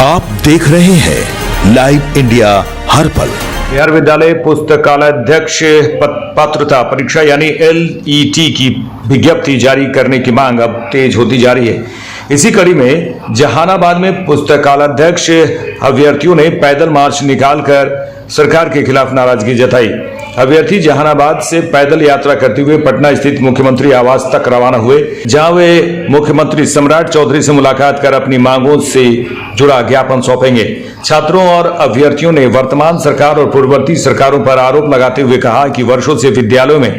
आप देख रहे हैं लाइव इंडिया हर पल। बिहार विद्यालय पुस्तकालय अध्यक्ष पात्रता परीक्षा यानी LET की विज्ञप्ति जारी करने की मांग अब तेज होती जा रही है। इसी कड़ी में जहानाबाद में पुस्तकालय अध्यक्ष अभ्यर्थियों ने पैदल मार्च निकालकर सरकार के खिलाफ नाराजगी जताई। अभ्यर्थी जहानाबाद से पैदल यात्रा करते हुए पटना स्थित मुख्यमंत्री आवास तक रवाना हुए, जहां वे मुख्यमंत्री सम्राट चौधरी से मुलाकात कर अपनी मांगों से जुड़ा ज्ञापन सौंपेंगे। छात्रों और अभ्यर्थियों ने वर्तमान सरकार और पूर्ववर्ती सरकारों पर आरोप लगाते हुए कहा कि वर्षों से विद्यालयों में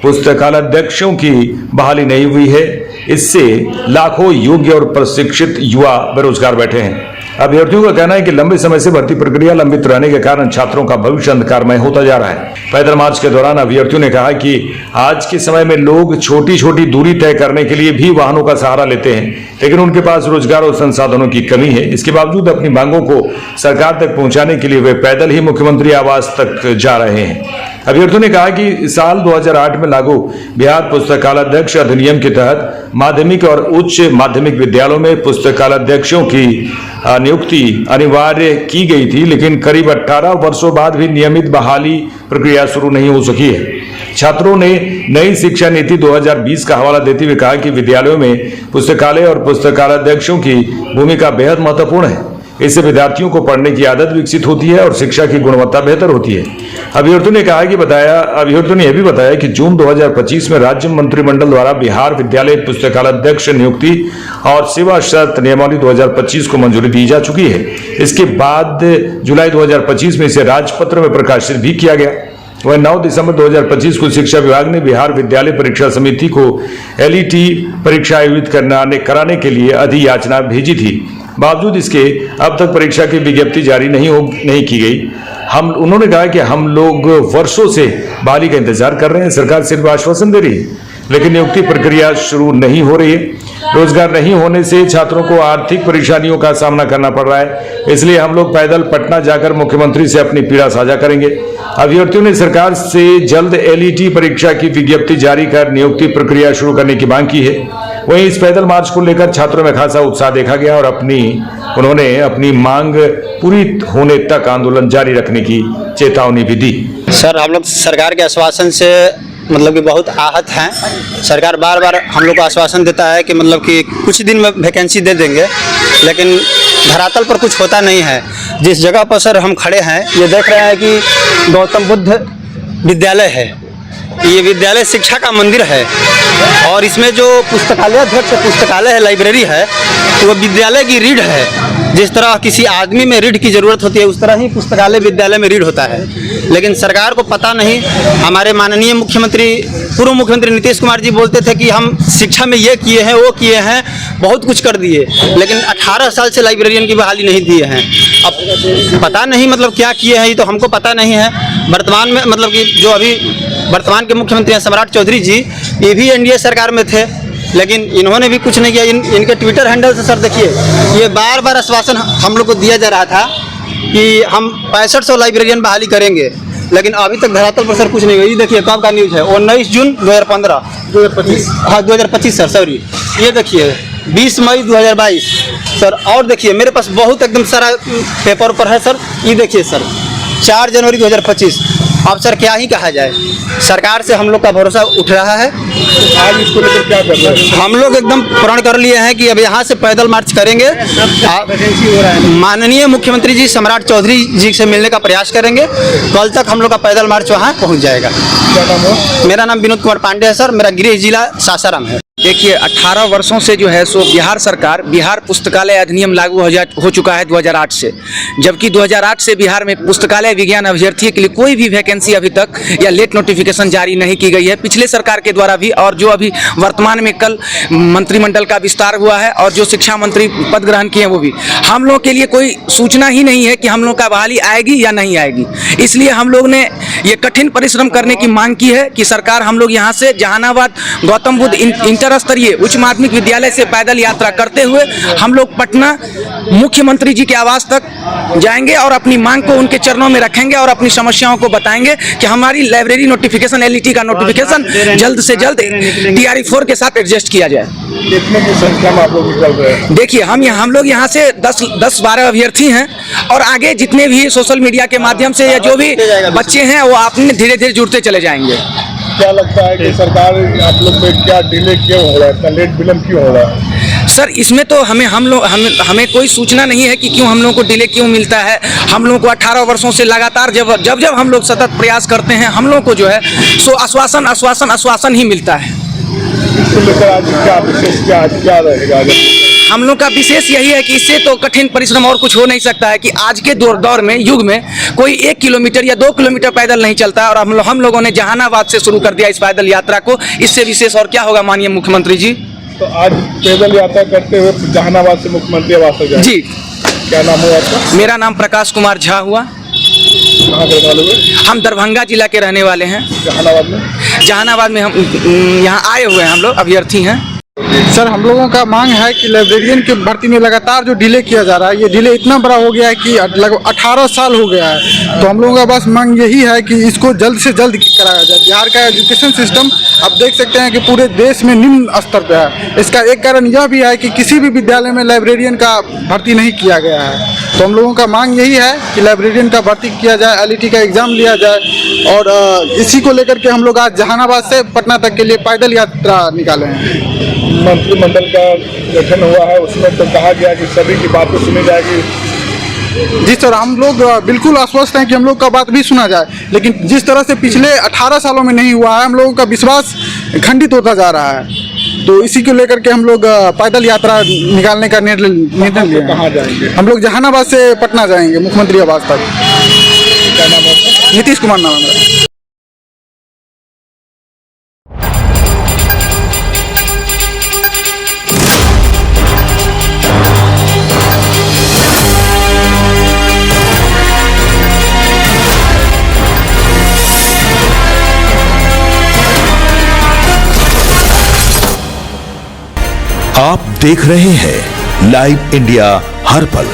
पुस्तकालय अध्यक्षों की बहाली नहीं हुई है। इससे लाखों योग्य और प्रशिक्षित युवा बेरोजगार बैठे हैं। अभ्यर्थियों का कहना है कि लंबे समय से भर्ती प्रक्रिया लंबित रहने के कारण छात्रों का भविष्य अंधकारमय होता जा रहा है। पैदल मार्च के दौरान अभ्यर्थियों ने कहा कि आज के समय में लोग छोटी छोटी दूरी तय करने के लिए भी वाहनों का सहारा लेते हैं, लेकिन उनके पास रोजगार और संसाधनों की कमी है। इसके बावजूद अपनी मांगों को सरकार तक पहुंचाने के लिए वे पैदल ही मुख्यमंत्री आवास तक जा रहे हैं। अभ्यर्थियों ने कहा कि साल 2008 में लागू बिहार पुस्तकालय अध्यक्ष अधिनियम के तहत माध्यमिक और उच्च माध्यमिक विद्यालयों में पुस्तकालय अध्यक्षों की नियुक्ति अनिवार्य की गई थी, लेकिन करीब 18 वर्षों बाद भी नियमित बहाली प्रक्रिया शुरू नहीं हो सकी है। छात्रों ने नई शिक्षा नीति 2020 का हवाला देते हुए कहा कि विद्यालयों में पुस्तकालय और पुस्तकालय अध्यक्षों की भूमिका बेहद महत्वपूर्ण है। इससे विद्यार्थियों को पढ़ने की आदत विकसित होती है और शिक्षा की गुणवत्ता बेहतर होती है। अभ्यर्थियों ने यह भी बताया कि जून 2025 में राज्य मंत्रिमंडल द्वारा बिहार विद्यालय पुस्तकालय अध्यक्ष नियुक्ति और सेवा शर्त नियमावली 2025 को मंजूरी दी जा चुकी है। इसके बाद जुलाई 2025 में इसे राजपत्र में प्रकाशित भी किया गया। वह 9 दिसंबर 2025 को शिक्षा विभाग ने बिहार विद्यालय परीक्षा समिति को LET परीक्षा आयोजित कराने के लिए अधियाचना भेजी थी। बावजूद इसके अब तक परीक्षा की विज्ञप्ति जारी नहीं की गई। उन्होंने कहा कि हम लोग वर्षों से बहाली का इंतजार कर रहे हैं। सरकार सिर्फ आश्वासन दे रही है, लेकिन नियुक्ति प्रक्रिया शुरू नहीं हो रही है। रोजगार नहीं होने से छात्रों को आर्थिक परेशानियों का सामना करना पड़ रहा है। इसलिए हम लोग पैदल पटना जाकर मुख्यमंत्री से अपनी पीड़ा साझा करेंगे। अभ्यर्थियों ने सरकार से जल्द LET परीक्षा की विज्ञप्ति जारी कर नियुक्ति प्रक्रिया शुरू करने की मांग की है। वहीं इस पैदल मार्च को लेकर छात्रों में खासा उत्साह देखा गया और उन्होंने अपनी मांग पूरी होने तक आंदोलन जारी रखने की चेतावनी भी दी। सर, हम लोग सरकार के आश्वासन से मतलब कि बहुत आहत हैं। सरकार बार बार हम लोग को आश्वासन देता है कि मतलब कि कुछ दिन में वैकेंसी दे देंगे, लेकिन धरातल पर कुछ होता नहीं है। जिस जगह पर सर हम खड़े हैं, ये देख रहे हैं कि गौतम बुद्ध विद्यालय है। ये विद्यालय शिक्षा का मंदिर है और इसमें जो पुस्तकालय अध्यक्ष पुस्तकालय है, लाइब्रेरी है, तो वो विद्यालय की रीढ़ है। जिस तरह किसी आदमी में रीढ़ की ज़रूरत होती है, उस तरह ही पुस्तकालय विद्यालय में रीढ़ होता है। लेकिन सरकार को पता नहीं। हमारे माननीय पूर्व मुख्यमंत्री नीतीश कुमार जी बोलते थे कि हम शिक्षा में ये किए हैं, वो किए हैं, बहुत कुछ कर दिए, लेकिन 18 साल से लाइब्रेरियन की बहाली नहीं दिए हैं। अब पता नहीं मतलब क्या किए हैं, ये तो हमको पता नहीं है। वर्तमान में मतलब कि जो अभी वर्तमान के मुख्यमंत्री हैं सम्राट चौधरी जी, ये भी NDA सरकार में थे, लेकिन इन्होंने भी कुछ नहीं किया। इनके ट्विटर हैंडल से सर देखिए, ये बार बार आश्वासन हम लोग को दिया जा रहा था कि हम 6500 लाइब्रेरियन बहाली करेंगे, लेकिन अभी तक धरातल पर सर कुछ नहीं हुआ। ये देखिए कब का न्यूज़ है, 19 जून 2025 हाँ 2025 सर, सॉरी, ये देखिए 20 मई 2022 सर। और देखिए मेरे पास बहुत एकदम सारा पेपर पर है सर। ये देखिए सर 4 जनवरी 2025। अब सर क्या ही कहा जाए, सरकार से हम लोग का भरोसा उठ रहा है। आज इसको लेकर क्या कर रहे हैं? हम लोग एकदम प्रण कर लिए हैं कि अब यहाँ से पैदल मार्च करेंगे। माननीय मुख्यमंत्री जी सम्राट चौधरी जी से मिलने का प्रयास करेंगे। कल तक हम लोग का पैदल मार्च वहाँ पहुँच जाएगा। क्या नाम है? मेरा नाम विनोद कुमार पांडे है सर। मेरा गृह जिला सासाराम है। देखिए 18 वर्षों से जो है सो बिहार सरकार बिहार पुस्तकालय अधिनियम लागू हो चुका है 2008 से, जबकि 2008 से बिहार में पुस्तकालय विज्ञान अभ्यर्थी के लिए कोई भी वैकेंसी अभी तक या लेट नोटिफिकेशन जारी नहीं की गई है। पिछले सरकार के द्वारा भी और जो अभी वर्तमान में कल मंत्रिमंडल का विस्तार हुआ है और जो शिक्षा मंत्री पद ग्रहण किए हैं वो भी, हम लोग के लिए कोई सूचना ही नहीं है कि हम लोग का बहाली आएगी या नहीं आएगी। इसलिए हम लोग ने ये कठिन परिश्रम करने की मांग की है कि सरकार हम लोग यहाँ से जहानाबाद गौतम बुद्ध इंटर इंटर स्तरीय उच्च माध्यमिक विद्यालय से पैदल यात्रा करते हुए हम लोग पटना मुख्यमंत्री जी के आवास तक जाएंगे और अपनी मांग को उनके चरणों में रखेंगे और अपनी समस्याओं को बताएंगे कि हमारी लाइब्रेरी नोटिफिकेशन LET का नोटिफिकेशन जल्द से जल्द TRE 4 के साथ एडजस्ट किया जाए। कितने की संख्या में आप लोग निकल रहे हैं? देखिए हम लोग यहाँ से 10-12 अभ्यर्थी हैं और आगे जितने भी सोशल मीडिया के माध्यम से या जो भी बच्चे हैं वो आपने धीरे धीरे जुड़ते चले जाएंगे। क्या लगता है कि सरकार आप लोग पे क्या डिले क्यों हो रहा है, इतना लेट विलम्ब क्यों हो रहा है? सर इसमें तो हमें कोई सूचना नहीं है कि क्यों हम लोगों को डिले क्यों मिलता है। हम लोगों को 18 वर्षों से लगातार जब हम लोग सतत प्रयास करते हैं हम लोग को जो है सो आश्वासन ही मिलता है। इसको लेकर आज क्या विशेष क्या रहेगा? हम लोग का विशेष यही है कि इससे तो कठिन परिश्रम और कुछ हो नहीं सकता है कि आज के दौर में युग में कोई 1 किलोमीटर या 2 किलोमीटर पैदल नहीं चलता है और हम लोगों ने जहानाबाद से शुरू कर दिया इस पैदल यात्रा को। इससे विशेष और क्या होगा माननीय मुख्यमंत्री जी? तो आज पैदल यात्रा करते हुए जहानाबाद से मुख्यमंत्री आवास तक जाएंगे। जी क्या नाम हुआ आपका? मेरा नाम प्रकाश कुमार झा हुआ। कहाँ के रहने वाले हुए? हम दरभंगा जिला के रहने वाले हैं। जहानाबाद में हम यहाँ आए हुए हैं, हम लोग अभ्यर्थी हैं। सर हम लोगों का मांग है कि लाइब्रेरियन की भर्ती में लगातार जो डिले किया जा रहा है, ये डिले इतना बड़ा हो गया है कि लगभग 18 साल हो गया है। तो हम लोगों का बस मांग यही है कि इसको जल्द से जल्द कराया जाए। बिहार का एजुकेशन सिस्टम आप देख सकते हैं कि पूरे देश में निम्न स्तर पर है। इसका एक कारण यह भी है कि किसी भी विद्यालय में लाइब्रेरियन का भर्ती नहीं किया गया है। तो हम लोगों का मांग यही है कि लाइब्रेरियन का भर्ती किया जाए, LET का एग्ज़ाम लिया जाए और इसी को लेकर के हम लोग आज जहानाबाद से पटना तक के लिए पैदल यात्रा निकाले हैं। मंत्रिमंडल का गठन हुआ है, उसमें तो कहा गया कि सभी की बातें सुनी जाएगी। जी सर, हम लोग बिल्कुल आश्वस्त हैं कि हम लोग का बात भी सुना जाए, लेकिन जिस तरह से पिछले 18 सालों में नहीं हुआ है, हम लोगों का विश्वास खंडित होता जा रहा है। तो इसी को लेकर के हम लोग पैदल यात्रा निकालने का निर्णय लिए हैं। कहाँ जाएंगे? हम लोग जहानाबाद से पटना जाएंगे मुख्यमंत्री आवास तक। क्या नाम है? नीतीश कुमार नाम है मेरा। आप देख रहे हैं लाइव इंडिया हर पल।